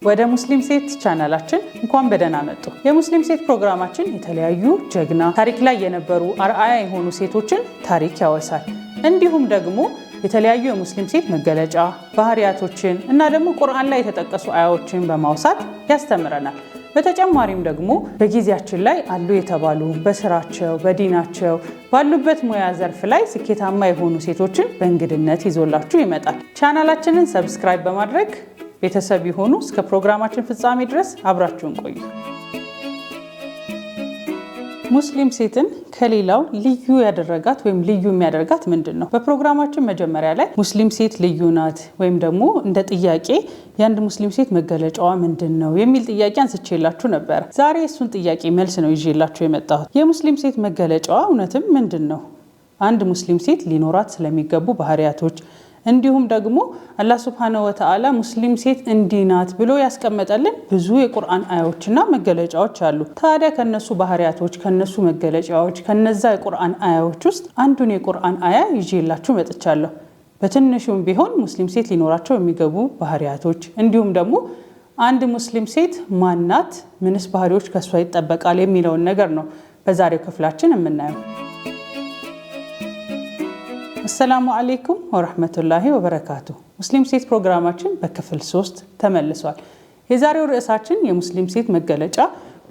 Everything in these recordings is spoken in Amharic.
ወደ ሙስሊም ሴት ቻናላችን እንኳን በደህና መጡ። የሙስሊም ሴት ፕሮግራማችን የተለያዩ ጀግና ታሪክ ላይ የነበሩ አርአያ የሆኑ ሴቶችን ታሪክ ያወሳል። እንዲሁም ደግሞ የተለያዩ የሙስሊም ሴት መገለጫ ባህሪያቶችን እና ደግሞ ቁርአን ላይ የተጠቀሱ አያዎችን በማውሳት ያስተምረናል። በተጨማሪም ደግሞ በጊዜያችን ላይ አሉ የተባሉ በስራቸው በዲናቸው ባሉበት ሙያ ዘርፍ ላይ ስኬታማ የሆኑ ሴቶችን በእንግድነት ይዞላችሁ ይመጣል። ቻናላችንን ሰብስክራይብ በማድረግ ቤተሰብ ይሁኑ። እስከ ፕሮግራማችን ፍጻሜ ድረስ አብራችሁን ቆዩ። ሙስሊም ሴትን ከሌላው ልዩ ያደረጋት ወይም ልዩ የሚያደርጋት ምንድነው? በፕሮግራማችን መጀመሪያ ላይ ሙስሊም ሴት ልዩ ናት ወይም ደግሞ እንደ ጥያቄ የአንድ ሙስሊም ሴት መገለጫዋ ምንድነው የሚል ጥያቄ አንስቼላችሁ ነበር። ዛሬ እሱን ጥያቄ መልስ ነው ይዤላችሁ የመጣሁት። የሙስሊም ሴት መገለጫዋ እውነትም ምንድነው? አንድ ሙስሊም ሴት ሊኖራት ስለሚገቡ ባህሪያቶች እንዲሁም ደግሞ አላህ ሱብሓነሁ ወተዓላ ሙስሊም ሴት እንዲህ ናት ብሎ ያስቀመጠልን ብዙ የቁርአን አያዎችና መገለጫዎች አሉ። ታዲያ ከነሱ ባህሪያቶች ከነሱ መገለጫዎች ከነዛ የቁርአን አያዎች ውስጥ አንዱን የቁርአን አያ ይዤላችሁ መጥቻለሁ። በትንሹም ቢሆን ሙስሊም ሴት ሊኖራቸው የሚገቡ ባህሪያቶች እንዲሁም ደግሞ አንድ ሙስሊም ሴት ማናት፣ ምንስ ባህሪዎች ከሷ ይጠበቃል የሚለውን ነገር ነው በዛሬው ክፍላችን የምናየው። አሰላሙ አለይኩም ወራህመቱላሂ ወበረካቱ። ሙስሊም ሴት ፕሮግራማችን በክፍል 3 ተመልሷል። የዛሬው ርዕሳችን የሙስሊም ሴት መገለጫ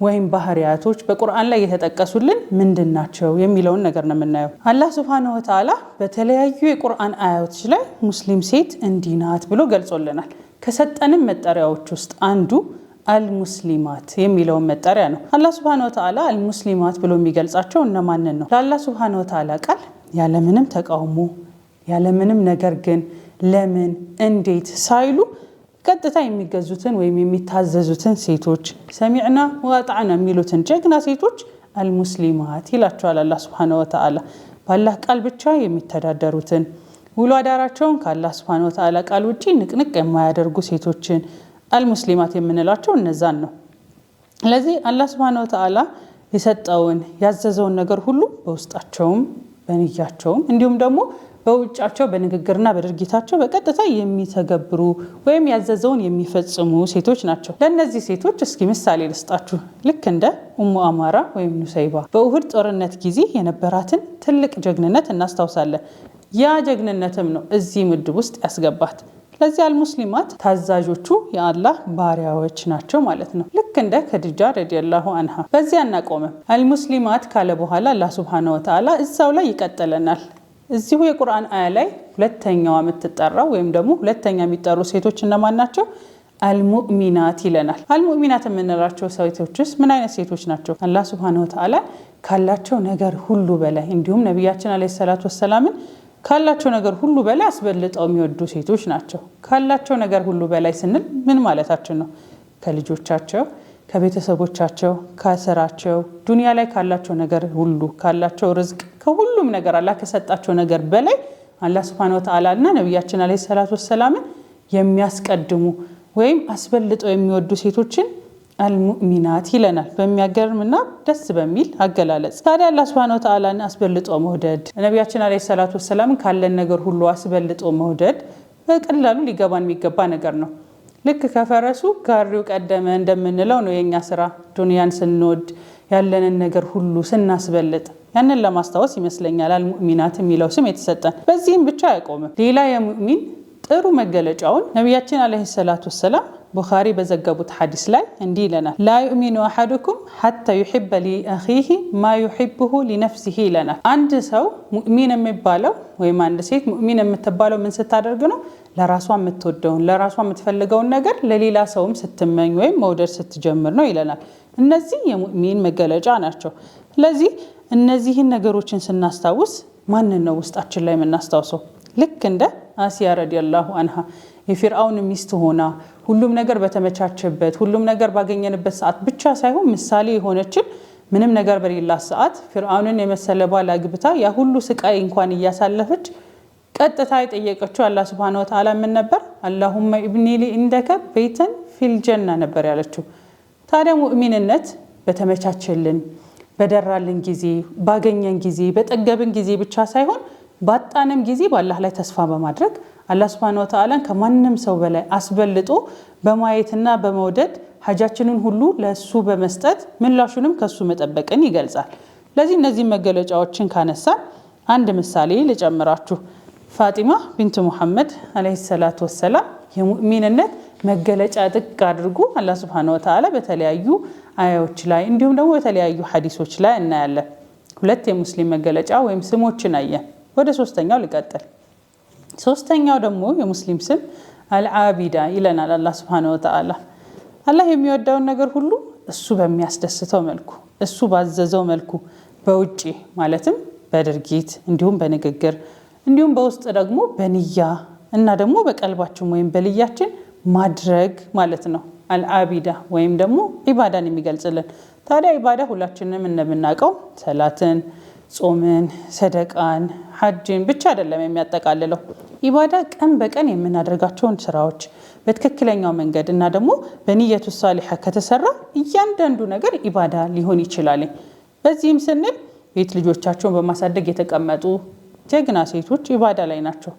ወይም ባህሪያቶች በቁርአን ላይ የተጠቀሱልን ምንድናቸው የሚለውን ነገር ነው የምናየው። አላህ ሱብሓነሁ ወተዓላ በተለያዩ የቁርአን አያቶች ላይ ሙስሊም ሴት እንዲህ ናት ብሎ ገልጾልናል። ከሰጠንም መጠሪያዎች ውስጥ አንዱ አልሙስሊማት የሚለውን መጠሪያ ነው። አላህ ሱብሓነሁ ወተዓላ አልሙስሊማት ብሎ የሚገልጻቸው እነማንን ነው? ለአላህ ሱብሓነሁ ወተዓላ ቃል ያለምንም ተቃውሞ ያለምንም ነገር ግን ለምን እንዴት ሳይሉ ቀጥታ የሚገዙትን ወይም የሚታዘዙትን ሴቶች ሰሚዕና ወአጣዕና የሚሉትን ጀግና ሴቶች አልሙስሊማት ይላቸዋል አላህ ሱብሓነሁ ወተዓላ። በአላህ ቃል ብቻ የሚተዳደሩትን ውሎ አዳራቸውን ከአላህ ሱብሓነሁ ወተዓላ ቃል ውጪ ንቅንቅ የማያደርጉ ሴቶችን አልሙስሊማት የምንላቸው እነዛን ነው። ስለዚህ አላህ ሱብሓነሁ ወተዓላ የሰጠውን ያዘዘውን ነገር ሁሉ በውስጣቸውም በንያቸውም እንዲሁም ደግሞ በውጫቸው በንግግርና በድርጊታቸው በቀጥታ የሚተገብሩ ወይም ያዘዘውን የሚፈጽሙ ሴቶች ናቸው። ለእነዚህ ሴቶች እስኪ ምሳሌ ልስጣችሁ። ልክ እንደ ኡሙ አማራ ወይም ኑሰይባ በኡሁድ ጦርነት ጊዜ የነበራትን ትልቅ ጀግንነት እናስታውሳለን። ያ ጀግንነትም ነው እዚህ ምድብ ውስጥ ያስገባት። ለዚህ አልሙስሊማት ታዛዦቹ የአላህ ባሪያዎች ናቸው ማለት ነው። ልክ እንደ ከዲጃ ረዲየላሁ አንሃ። በዚህ አናቆምም። አልሙስሊማት ካለ በኋላ አላህ ሱብሓነሁ ወተዓላ እዛው ላይ ይቀጥለናል። እዚሁ የቁርአን አያ ላይ ሁለተኛዋ የምትጠራው ወይም ደግሞ ሁለተኛ የሚጠሩ ሴቶች እነማን ናቸው? አልሙእሚናት ይለናል። አልሙእሚናት የምንላቸው ሴቶችስ ምን አይነት ሴቶች ናቸው? አላህ ሱብሓነሁ ወተዓላ ካላቸው ነገር ሁሉ በላይ እንዲሁም ነቢያችን አለይሂ ሰላቱ ወሰላምን ካላቸው ነገር ሁሉ በላይ አስበልጠው የሚወዱ ሴቶች ናቸው። ካላቸው ነገር ሁሉ በላይ ስንል ምን ማለታችን ነው? ከልጆቻቸው፣ ከቤተሰቦቻቸው፣ ከስራቸው፣ ዱንያ ላይ ካላቸው ነገር ሁሉ ካላቸው ርዝቅ ከሁሉም ነገር አላህ ከሰጣቸው ነገር በላይ አላህ ሱብሓነሁ ወተዓላ እና ነቢያችን አለይሂ ሰላቱ ወሰላምን የሚያስቀድሙ ወይም አስበልጠው የሚወዱ ሴቶችን አልሙእሚናት ይለናል በሚያገርምና ደስ በሚል አገላለጽ። ታዲያ አላህ ሱብሓነሁ ወተዓላን አስበልጦ መውደድ ነቢያችን አለይሂ ሰላቱ ወሰላምን ካለን ነገር ሁሉ አስበልጦ መውደድ በቀላሉ ሊገባን የሚገባ ነገር ነው። ልክ ከፈረሱ ጋሪው ቀደመ እንደምንለው ነው የኛ ስራ። ዱንያን ስንወድ ያለንን ነገር ሁሉ ስናስበልጥ ያንን ለማስታወስ ይመስለኛል አልሙእሚናት የሚለው ስም የተሰጠን። በዚህም ብቻ አይቆምም። ሌላ የሙእሚን ጥሩ መገለጫውን ነቢያችን አለይሂ ሰላቱ ወሰላም ቡኻሪ በዘገቡት ሐዲስ ላይ እንዲህ ይለናል። ላ ዩእሚኑ አሐዱኩም ሐታ ዩሂበ ሊአኺሂ ማ ዩሂቡሁ ሊነፍሲሂ ይለናል። አንድ ሰው ሙእሚን የሚባለው ወይም አንድ ሴት ሙእሚን የምትባለው ምን ስታደርግ ነው? ለራሷ የምትወደውን ለራሷ የምትፈልገውን ነገር ለሌላ ሰውም ስትመኝ ወይም መውደድ ስትጀምር ነው ይለናል። እነዚህ የሙእሚን መገለጫ ናቸው። ስለዚህ እነዚህን ነገሮችን ስናስታውስ ማንን ነው ውስጣችን ላይ የምናስታውሰው? ልክ እንደ አሲያ ረዲየላሁ አንሃ የፊርዓውን ሚስት ሆና ሁሉም ነገር በተመቻቸበት ሁሉም ነገር ባገኘንበት ሰዓት ብቻ ሳይሆን ምሳሌ የሆነችን ምንም ነገር በሌላት ሰዓት ፊርዓውንን የመሰለ ባል አግብታ ያ ሁሉ ስቃይ እንኳን እያሳለፈች ቀጥታ የጠየቀችው አላህ ሱብሓነሁ ወተዓላ ምን ነበር? አላሁመ ኢብኒ ሊ ኢንደከ በይተን ፊል ጀና ነበር ያለችው። ታዲያ ሙእሚንነት በተመቻቸልን በደራልን ጊዜ ባገኘን ጊዜ በጠገብን ጊዜ ብቻ ሳይሆን ባጣንም ጊዜ በአላህ ላይ ተስፋ በማድረግ አላህ Subhanahu Wa Ta'ala ከማንንም ሰው በላይ አስበልጦ በማየትና በመውደድ ሐጃችንን ሁሉ ለሱ በመስጠት ምላሹንም ከሱ መጠበቅን ይገልጻል። ለዚህ እነዚህ መገለጫዎችን ካነሳ አንድ ምሳሌ ልጨምራችሁ። ፋጢማ ቢንት ሙሐመድ አለይሂ ሰላቱ ወሰላም የሙእሚንነት መገለጫ ጥቅ አድርጎ አላህ Subhanahu Wa Ta'ala በተለያዩ አያዎች ላይ እንዲሁም ደግሞ በተለያዩ ሐዲሶች ላይ እናያለን። ሁለት የሙስሊም መገለጫ ወይም ስሞችን አየን። ወደ ሶስተኛው ልቀጥል። ሶስተኛው ደግሞ የሙስሊም ስም አልዓቢዳ ይለናል አላህ Subhanahu Wa Ta'ala። አላህ የሚወደውን ነገር ሁሉ እሱ በሚያስደስተው መልኩ እሱ ባዘዘው መልኩ በውጪ ማለትም በድርጊት እንዲሁም በንግግር እንዲሁም በውስጥ ደግሞ በንያ እና ደግሞ በቀልባችን ወይም በልያችን ማድረግ ማለት ነው አልዓቢዳ ወይም ደግሞ ኢባዳን የሚገልጽልን። ታዲያ ኢባዳ ሁላችንም እንደምናውቀው ሰላትን፣ ጾምን፣ ሰደቃን፣ ሐጅን ብቻ አይደለም የሚያጠቃልለው። ኢባዳ ቀን በቀን የምናደርጋቸውን ስራዎች በትክክለኛው መንገድ እና ደግሞ በንየቱ ሷሊሐ ከተሰራ እያንዳንዱ ነገር ኢባዳ ሊሆን ይችላል። በዚህም ስንል ቤት ልጆቻቸውን በማሳደግ የተቀመጡ ጀግና ሴቶች ኢባዳ ላይ ናቸው።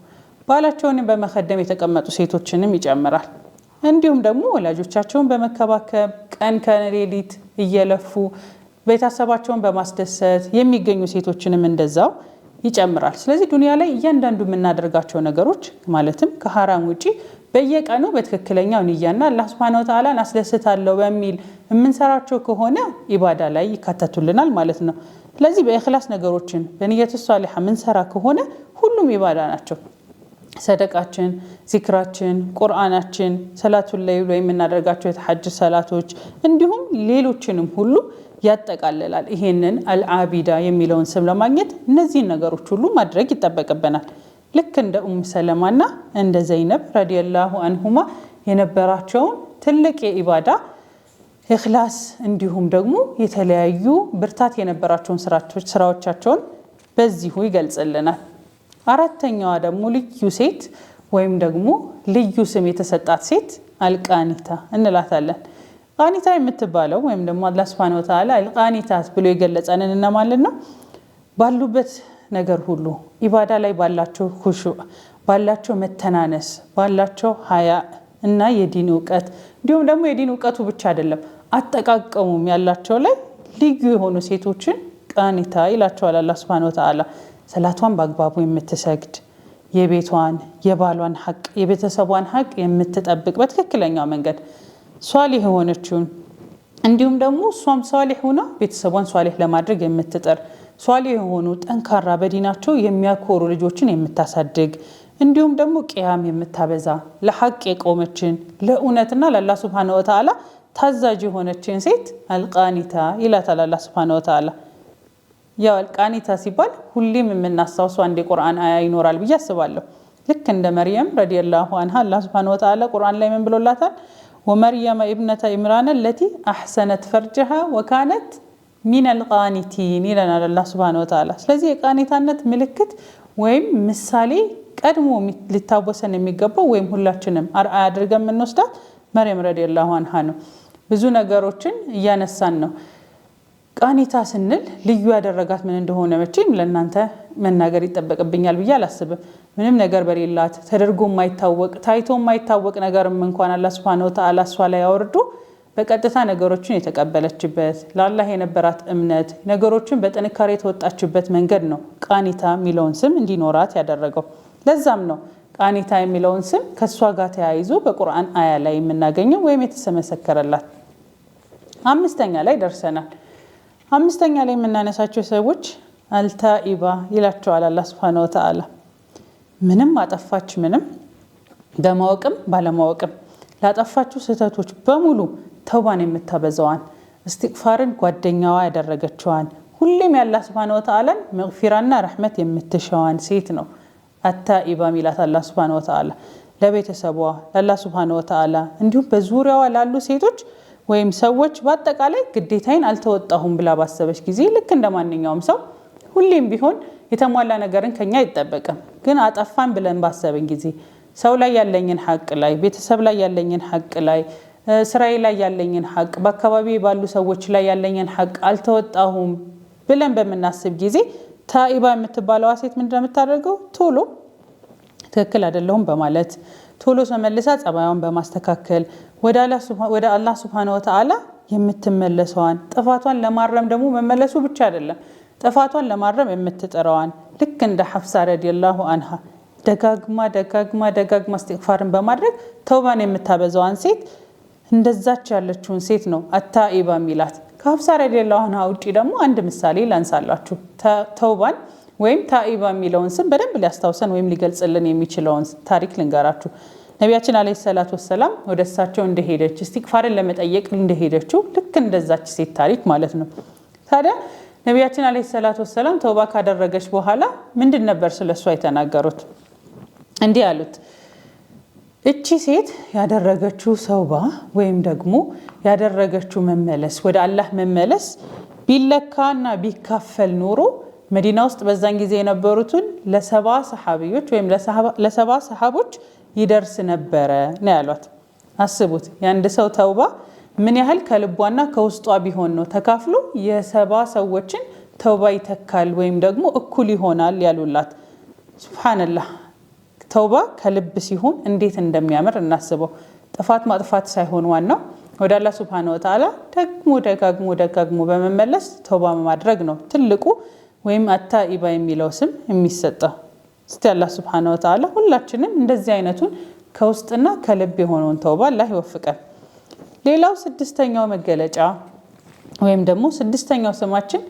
ባላቸውን በመخدም የተቀመጡ ሴቶችንም ይጨምራል። እንዲሁም ደግሞ ወላጆቻቸውን በመከባከብ ቀን ከሌሊት እየለፉ ቤተሰባቸውን በማስደሰት የሚገኙ ሴቶችንም እንደዛው ይጨምራል። ስለዚህ ዱንያ ላይ እያንዳንዱ የምናደርጋቸው ነገሮች ማለትም ከሐራም ውጪ በየቀኑ በትክክለኛው ንያና አላህ Subhanahu Wa Ta'ala አስደስታለሁ በሚል የምንሰራቸው ከሆነ ኢባዳ ላይ ይካተቱልናል ማለት ነው። ስለዚህ በእኽላስ ነገሮችን በንየቱ ሷሊሐ የምንሰራ ከሆነ ሁሉም ኢባዳ ናቸው። ሰደቃችን፣ ዚክራችን፣ ቁርአናችን፣ ሰላቱል ለይል ወይም የምናደርጋቸው የተሐጅ ሰላቶች እንዲሁም ሌሎችንም ሁሉ ያጠቃልላል። ይሄንን አልዓቢዳ የሚለውን ስም ለማግኘት እነዚህን ነገሮች ሁሉ ማድረግ ይጠበቅብናል። ልክ እንደ ሰለማና እንደ ዘይነብ ረዲየላሁ አንሁማ የነበራቸውን ትልቅ የኢባዳ ኢኽላስ እንዲሁም ደግሞ የተለያዩ ብርታት የነበራቸውን ስራዎቻቸውን በዚሁ ይገልጽልናል። አራተኛዋ ደግሞ ልዩ ሴት ወይም ደግሞ ልዩ ስም የተሰጣት ሴት አልቃኒታ እንላታለን። ቃኒታ የምትባለው ወይም ደግሞ አላህ Subhanahu Wa Ta'ala አልቃኒታት ብሎ የገለጸንን እና ማለት ነው ባሉበት ነገር ሁሉ ኢባዳ ላይ ባላቸው ኹሹዕ፣ ባላቸው መተናነስ፣ ባላቸው ሀያ እና የዲን ዕውቀት እንዲሁም ደግሞ የዲን ዕውቀቱ ብቻ አይደለም አጠቃቀሙም ያላቸው ላይ ልዩ የሆኑ ሴቶችን ቃኒታ ይላቸዋል አላህ Subhanahu Wa Ta'ala። ሰላቷን በአግባቡ የምትሰግድ የቤቷን የባሏን ሐቅ የቤተሰቧን ሐቅ የምትጠብቅ በትክክለኛው መንገድ ሷሊህ የሆነችውን እንዲሁም ደግሞ እሷም ሷሊህ ሆና ቤተሰቧን ሷሊህ ለማድረግ የምትጥር ሷሊህ የሆኑ ጠንካራ በዲናቸው የሚያኮሩ ልጆችን የምታሳድግ እንዲሁም ደግሞ ቂያም የምታበዛ ለሐቅ የቆመችን ለእውነትና ለአላህ Subhanahu Wa Ta'ala ታዛዥ የሆነችን ሴት አልቃኒታ ይላታል አላህ Subhanahu Wa Ta'ala። ያው አልቃኒታ ሲባል ሁሌም የምናስታውሰው አንድ የቁርአን አያ ይኖራል ብዬ አስባለሁ። ልክ እንደ መርየም ረዲየላሁ ዐንሃ አላህ Subhanahu Wa Ta'ala ቁርአን ላይ ምን ብሎላታል? ወመርየም ኢብነተ ኢምራን التي احسنت فرجها وكانت من القانتين ይለናል አላህ Subhanahu Wa Ta'ala። ስለዚህ የቃኒታነት ምልክት ወይም ምሳሌ ቀድሞ ሊታወሰን የሚገባው ወይም ሁላችንም አርአያ አድርገን የምንወስዳት መርየም ረዲየላሁ ዐንሃ ነው። ብዙ ነገሮችን እያነሳን ነው። ቃኒታ ስንል ልዩ ያደረጋት ምን እንደሆነ መቼም ለእናንተ መናገር ይጠበቅብኛል ብዬ አላስብም። ምንም ነገር በሌላት ተደርጎ የማይታወቅ ታይቶ የማይታወቅ ነገርም እንኳን አላህ Subhanahu Wa Ta'ala እሷ ላይ ያወርዱ በቀጥታ ነገሮችን የተቀበለችበት ለአላህ የነበራት እምነት ነገሮችን በጥንካሬ የተወጣችበት መንገድ ነው ቃኒታ የሚለውን ስም እንዲኖራት ያደረገው። ለዛም ነው ቃኒታ የሚለውን ስም ከሷ ጋር ተያይዞ በቁርአን አያ ላይ የምናገኘው ወይም የተመሰከረላት። አምስተኛ ላይ ደርሰናል። አምስተኛ ላይ የምናነሳቸው ሰዎች አልታኢባ ይላቸዋል አላህ Subhanahu Wa Ta'ala። ምንም አጠፋች ምንም በማወቅም ባለማወቅም ላጠፋችሁ ስህተቶች በሙሉ ተውባን የምታበዛዋን እስትግፋርን ጓደኛዋ ያደረገችዋን ሁሌም ያላህ Subhanahu Wa Ta'ala መግፊራና ረህመት የምትሻዋን ሴት ነው አታኢባ ሚላት አላህ Subhanahu Wa Ta'ala። ለቤተሰቧ ለአላህ Subhanahu Wa Ta'ala እንዲሁም በዙሪያዋ ላሉ ሴቶች ወይም ሰዎች በአጠቃላይ ግዴታዬን አልተወጣሁም ብላ ባሰበች ጊዜ ልክ እንደማንኛውም ሰው ሁሌም ቢሆን የተሟላ ነገርን ከኛ አይጠበቅም። ግን አጠፋን ብለን ባሰብን ጊዜ ሰው ላይ ያለኝን ሐቅ ላይ ቤተሰብ ላይ ያለኝን ሐቅ ላይ ስራዬ ላይ ያለኝን ሐቅ በአካባቢ ባሉ ሰዎች ላይ ያለኝን ሐቅ አልተወጣሁም ብለን በመናስብ ጊዜ ታኢባ የምትባለው ሴት ምንድነው የምታደርገው? ቶሎ ትክክል አይደለም በማለት ቶሎ ተመልሳ ጸባዩን በማስተካከል ወደ አላህ Subhanahu Wa Ta'ala የምትመለሰዋን ጥፋቷን ለማረም ደግሞ መመለሱ ብቻ አይደለም ጥፋቷን ለማረም የምትጠራዋን ልክ እንደ ሐፍሳ ረዲየላሁ አንሃ ደጋግማ እስትግፋርን በማድረግ ተውባን የምታበዛዋን ሴት እንደዛች ያለችውን ሴት ነው አታኢባ ሚላት ከሐፍሳ ረዲየላሁ አንሃ ውጪ ደግሞ አንድ ምሳሌ ላንሳላችሁ ተውባን ወይም ታኢባ ሚለውን ስም በደንብ ሊያስታውሰን ወይም ሊገልጽልን የሚችለውን ታሪክ ልንገራችሁ ነቢያችን አለይሂ ሰላቱ ወሰለም ወደሳቸው እንደሄደች እስትግፋርን ለመጠየቅ እንደሄደችው ልክ እንደዛች ሴት ታሪክ ማለት ነው ታዲያ ነቢያችን አለይሂ ሰላቱ ወሰለም ተውባ ካደረገች በኋላ ምንድን ነበር ስለሷ የተናገሩት እንዲህ አሉት እቺ ሴት ያደረገችው ተውባ ወይም ደግሞ ያደረገችው መመለስ ወደ አላህ መመለስ ቢለካና ቢካፈል ኖሮ መዲና ውስጥ በዛን ጊዜ የነበሩትን ለሰባ ሰሃቢዎች ወይም ለሰባ ሰሃቦች ይደርስ ነበር ነው ያሏት አስቡት ያንድ ሰው ተውባ ምን ያህል ከልቧና ከውስጧ ቢሆን ነው ተካፍሎ የሰባ ሰዎችን ተውባ ይተካል ወይም ደግሞ እኩል ይሆናል ያሉላት ሱብሃንአላህ ተውባ ከልብ ሲሆን እንዴት እንደሚያምር እናስበው ጥፋት ማጥፋት ሳይሆን ዋናው ወደ አላህ Subhanahu Wa Ta'ala ደጋግሞ በመመለስ ተውባ ማድረግ ነው ትልቁ ወይም አታኢባ የሚለው ስም የሚሰጠው እስቲ አላህ Subhanahu Wa Ta'ala ሁላችንም እንደዚህ አይነቱን ከውስጥና ከልብ የሆነውን ተውባ አላህ ይወፍቀን ሌላው ስድስተኛው መገለጫ ወይም ደግሞ ስድስተኛው ስማችን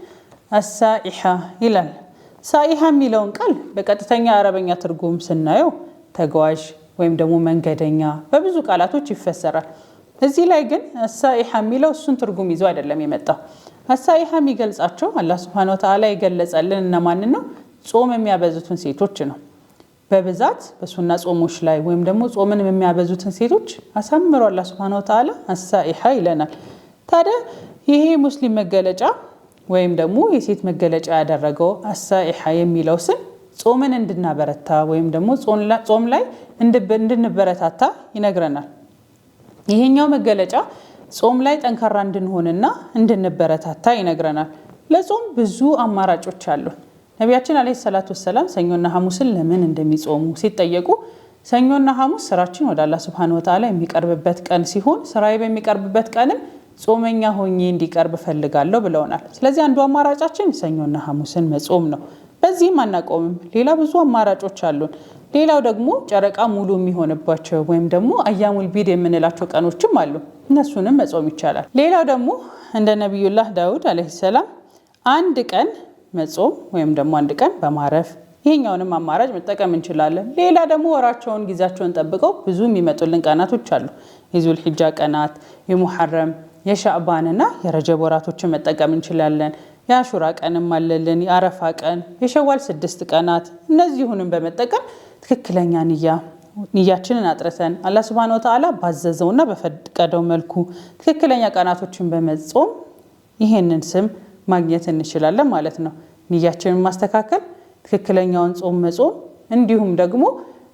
አሳኢሃ ይላል ሳኢሃ የሚለውን ቃል በቀጥተኛ አረበኛ ትርጉም ስናየው ተጓዥ ወይም ደግሞ መንገደኛ በብዙ ቃላቶች ይፈሰራል እዚህ ላይ ግን አሳኢሃ የሚለው እሱን ትርጉም ይዞ አይደለም የመጣው አሳኢሃ የሚገልጻቸው አላህ Subhanahu Wa Ta'ala ይገለጻልን እነማን ነው ጾም የሚያበዙትን ሴቶች ነው በብዛት በሱና ጾሞች ላይ ወይም ደግሞ ጾምን የሚያበዙትን ሴቶች አሳምሮ አላህ Subhanahu Wa Ta'ala አሳኢሃ ይለናል ታዲያ ይሄ ሙስሊም መገለጫ ወይም ደግሞ የሴት መገለጫ ያደረገው አሳኢሃ የሚለው ስም ጾምን እንድናበረታ ወይም ደግሞ ጾም ላይ እንድንበረታታ ይነግረናል ይሄኛው መገለጫ ጾም ላይ ጠንካራ እንድንሆንና እንድንበረታታ ይነግረናል ለጾም ብዙ አማራጮች አሉ ነቢያችን አለይሂ ሰላቱ ወሰለም ሰኞና ሐሙስን ለምን እንደሚጾሙ ሲጠየቁ ሰኞና ሐሙስ ስራችን ወደ አላህ Subhanahu Wa Ta'ala የሚቀርብበት ቀን ሲሆን ስራዬ በሚቀርብበት ቀንም ጾመኛ ሆኜ እንዲቀርብ ፈልጋለሁ ብለውናል ስለዚህ አንዱ አማራጫችን ሰኞና ሐሙስን መጾም ነው በዚህም አናቆምም ሌላ ብዙ አማራጮች አሉን ሌላው ደግሞ ጨረቃ ሙሉ የሚሆንባቸው ወይም ደግሞ አያሙል ቢድ የምንላቸው ቀኖችም አሉ እነሱንም መጾም ይቻላል ሌላው ደግሞ እንደ ነብዩላህ ዳውድ አለይሂ ሰላም አንድ ቀን መጾም ወይም ደግሞ አንድ ቀን በማረፍ ይሄኛውንም አማራጭ መጠቀም እንችላለን ሌላ ደግሞ ወራቸውን ጊዜያቸውን ጠብቀው ብዙ የሚመጡልን ቀናቶች አሉ የዙል ሒጃ ቀናት የሙሐረም የሻዕባንና የረጀብ ወራቶችን መጠቀም እንችላለን የአሹራ ቀንም አለልን የአረፋ ቀን የሸዋል 6 ቀናት እነዚህንም በመጠቀም ትክክለኛ ንያችንን አጥርተን አላህ Subhanahu Wa Ta'ala ባዘዘውና በፈቀደው መልኩ ትክክለኛ ቀናቶችን በመጾም ይሄንን ስም ማግኘት እንችላለን ማለት ነው ንያችንን ማስተካከል ትክክለኛውን ጾም መጾም እንዲሁም ደግሞ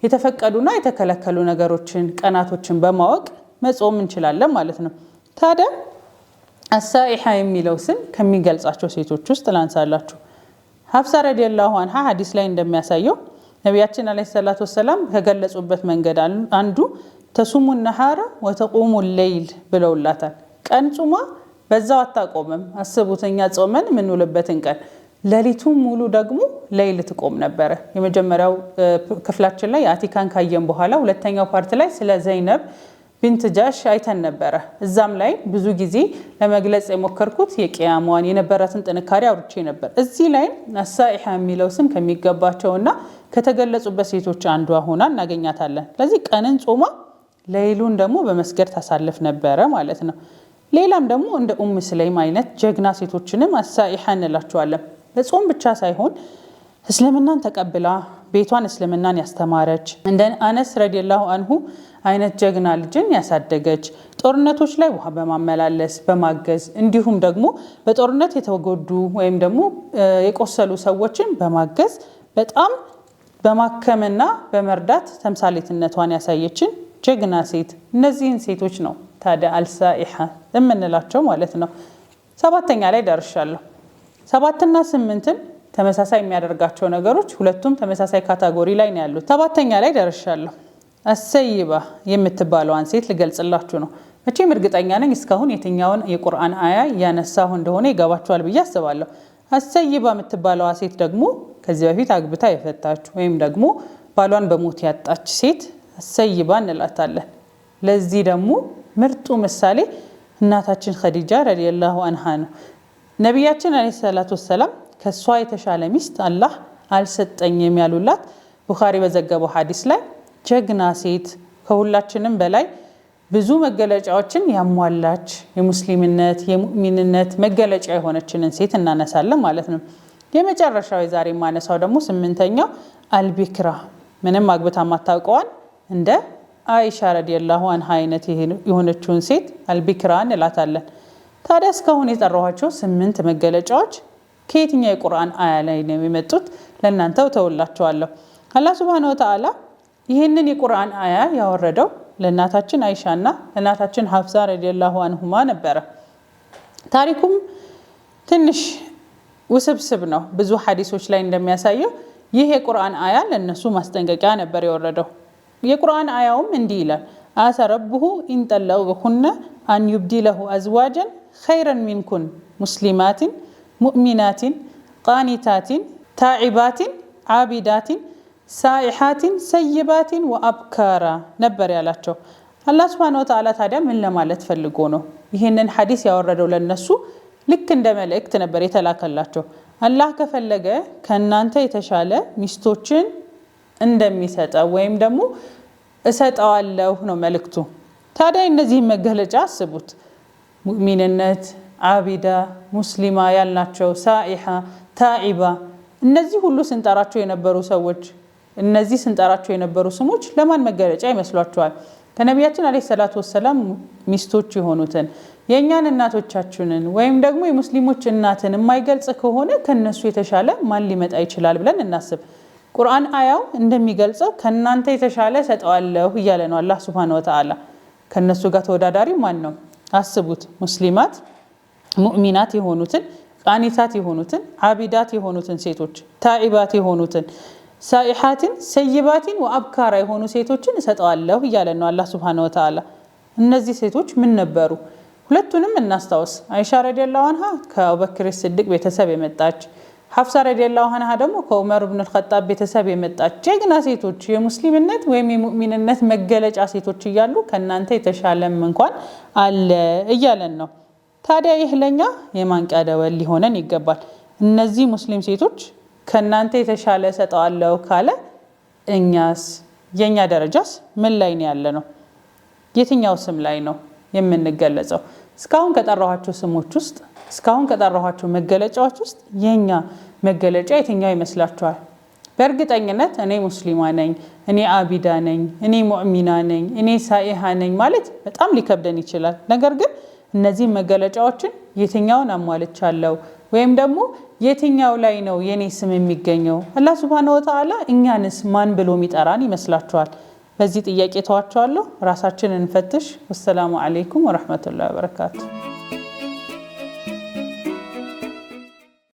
የተፈቀዱና የተከለከሉ ነገሮችን ቀናቶችን በማወቅ መጾም እንችላለን ማለት ነው ታዲያ አሳኢሃ የሚለው ስም ከሚገልጻቸው ሴቶች ውስጥ ላንሳላችሁ ሐፍሳ ረዲየላሁ አንሃ ሐዲስ ላይ እንደሚያሳየው ነቢያችን አለይሂ ሰላቱ ወሰለም ከገለጹበት መንገድ አንዱ ተሱሙ النهار وتقوم الليل ብለውላታል ቀን ጾማ በዛው አታቆምም አስቡተኛ ጾመን ምን ውልበትን ቀን ሌሊቱን ሙሉ ደግሞ ሌሊት ትቆም ነበር የመጀመሪያው ክፍላችን ላይ አቲካን ካየን በኋላ ሁለተኛው ፓርት ላይ ስለ ዘይነብ ቢንት ጃሽ አይተን ነበር እዛም ላይ ብዙ ጊዜ ለመግለጽ የሞከርኩት የቂያሟን የነበራትን ጥንካሬ አውርቼ ነበር እዚህ ላይ አሳኢሃ የሚለው ስም ከሚገባቸውና ከተገለጹበት ሴቶች አንዷ ሆና እናገኛታለን ለዚህ ቀንን ጾማ ሌሊቱን ደግሞ በመስገድ ታሳልፍ ነበር ማለት ነው ሌላም ደግሞ እንደ ስለይም አይነት ጀግና ሴቶችንም አሳኢሃ እንላቸዋለን በጾም ብቻ ሳይሆን እስልምናን ተቀብላ ቤቷን እስልምናን ያስተማረች እንደ አነስ ረዲየላሁ አንሁ አይነት ጀግና ልጅን ያሳደገች ጦርነቶች ላይ ውሃ በማመላለስ በማገዝ እንዲሁም ደግሞ በጦርነት የተጎዱ ወይም ደግሞ የቆሰሉ ሰዎችን በማገዝ በጣም በማከምና በመርዳት ተምሳሌትነቷን ያሳየችን ጀግና ሴት እነዚህን ሴቶች ነው ታዲያ አልሳኢሃ የምንላቸው ማለት ነው ሰባተኛ ላይ ደርሻለሁ 7 እና 8 ተመሳሳይ የሚያደርጋቸው ነገሮች ሁለቱም ተመሳሳይ ካታጎሪ ላይ ነው ያሉት። ሰባተኛ ላይ ደርሻለሁ። አሰይባ የምትባለዋን ሴት ልገልጽላችሁ ነው። መቼም እርግጠኛ ነኝ እስካሁን የትኛውን የቁርአን አያ ያነሳሁ እንደሆነ ይገባችኋል ብዬ አስባለሁ። አሰይባ የምትባለዋ ሴት ደግሞ ከዚህ በፊት አግብታ የፈታች ወይም ደግሞ ባሏን በሞት ያጣች ሴት አሰይባ እንላታለን። ለዚህ ደግሞ ምርጡ ምሳሌ እናታችን ኸዲጃ ረዲየላሁ ዐንሃ ነው። ነቢያችን አለይሂ ሰላቱ ወሰላም ከሷ የተሻለ ሚስት አላህ አልሰጠኝም ያሉላት ቡኻሪ በዘገበው ሐዲስ ላይ ጀግና ሴት ከሁላችንም በላይ ብዙ መገለጫዎችን ያሟላች የሙስሊምነት የሙእሚንነት መገለጫ የሆነችንን ሴት እናነሳለን ማለት ነው። የመጨረሻው የዛሬ ማነሳው ደግሞ ስምንተኛው አልቢክራ ምንም አግብታ ማታውቀዋን እንደ አይሻ ረዲየላሁ ዐንሃ አይነት የሆነችውን ሴት አልቢክራ እንላታለን። ታዲያ እስካሁን የጠራኋቸው 8 መገለጫዎች ከየትኛው የቁርአን አያ ላይ ነው የመጡት? ለእናንተው ተውላችኋለሁ። አላህ ሱብሓነሁ ወተዓላ ይህንን የቁርአን አያ ያወረደው ለእናታችን አይሻና ለእናታችን ሐፍሳ ረዲየላሁ ዐንሁማ ነበረ። ታሪኩም ትንሽ ውስብስብ ነው። ብዙ ሐዲሶች ላይ እንደሚያሳየው ይህ የቁርአን አያ ለነሱ ማስጠንቀቂያ ነበር የወረደው። የቁርአን አያውም እንዲህ ይላል፣ አሳ ረብሁ ኢንጠለቁሁነ አን ዩብዲለሁ አዝዋጀን ኸይረን ሚንኩን ሙስሊማትን ሙእሚናትን ቃኒታትን ታዒባትን ዓቢዳትን ሳኢሓትን ሰይባትን ወአብካራ ነበር ያላቸው። አላህ ሱብሓነሁ ወተዓላ ታዲያ ምን ለማለት ፈልጎ ነው ይህንን ሐዲስ ያወረደው? ለነሱ ልክ እንደ መልእክት ነበር የተላከላቸው። አላህ ከፈለገ ከእናንተ የተሻለ ሚስቶችን እንደሚሰጠው ወይም ደግሞ እሰጠዋለሁ ነው መልእክቱ። ታዲያ እነዚህ መገለጫ አስቡት። ሙእሚንነት፣ ዓቢዳ፣ ሙስሊማ ያልናቸው፣ ሳኢሓ፣ ታዒባ፣ እነዚህ ሁሉ ስንጠራቸው የነበሩ ሰዎች እነዚህ ስንጠራቸው የነበሩ ስሞች ለማን መገለጫ ይመስሏቸዋል? ከነቢያችን አለይሂ ሰላቱ ወሰላም ሚስቶች የሆኑትን የእኛን እናቶቻችንን ወይም ደግሞ የሙስሊሞች እናትን የማይገልጽ ከሆነ ከነሱ የተሻለ ማን ሊመጣ ይችላል ብለን እናስብ። ቁርአን አያው እንደሚገልጸው ከናንተ የተሻለ ሰጠዋለሁ እያለ ነው አላህ ሱብሓነሁ ወተዓላ። ከነሱ ጋር ተወዳዳሪ ማን ነው? አስቡት። ሙስሊማት ሙእሚናት የሆኑትን ቃኒታት የሆኑትን ዓቢዳት የሆኑትን ሴቶች ታዒባት የሆኑትን ሳኢሓትን ሰይባትን ወአብካራ የሆኑ ሴቶችን እሰጠዋለሁ እያለ ነው አላህ ሱብሓነሁ ወተዓላ። እነዚህ ሴቶች ምን ነበሩ? ሁለቱንም እናስታውስ። አይሻ ረዲየላሁ ዐንሃ ከአቡበክር ሲዲቅ ቤተሰብ የመጣች፣ ሐፍሳ ረዲየላሁ ዐንሃ ደግሞ ከዑመር ኢብኑ አልኸጣብ ቤተሰብ የመጣች ጀግና ሴቶች፣ የሙስሊምነት ወይም የሙእሚንነት መገለጫ ሴቶች እያሉ ከናንተ የተሻለም እንኳን አለ እያለን ነው። ታዲያ ይህ ለኛ የማንቂያ ደወል ሊሆነን ይገባል። እነዚህ ሙስሊም ሴቶች ከናንተ የተሻለ ሰጠዋለሁ ካለ እኛስ የኛ ደረጃስ ምን ላይ ነው ያለ ነው? የትኛው ስም ላይ ነው የምንገለጸው? እስካሁን ከጠራኋቸው ስሞች ውስጥ እስካሁን ከጠራኋቸው መገለጫዎች ውስጥ የኛ መገለጫ የትኛው ይመስላችኋል? በእርግጠኝነት እኔ ሙስሊማ ነኝ፣ እኔ ዓቢዳ ነኝ፣ እኔ ሙእሚና ነኝ፣ እኔ ሳኢሓ ነኝ ማለት በጣም ሊከብደን ይችላል። ነገር ግን እነዚህ መገለጫዎችን የትኛውን አሟልቻለሁ ወይም ደግሞ የትኛው ላይ ነው የኔ ስም የሚገኘው? አላህ ሱብሓነሁ ወተዓላ እኛንስ ማን ብሎ የሚጠራን ይመስላችኋል? በዚህ ጥያቄ ተዋቸዋለሁ። ራሳችንን እንፈትሽ። ወሰላሙ አለይኩም ወራህመቱላሂ ወበረካቱ።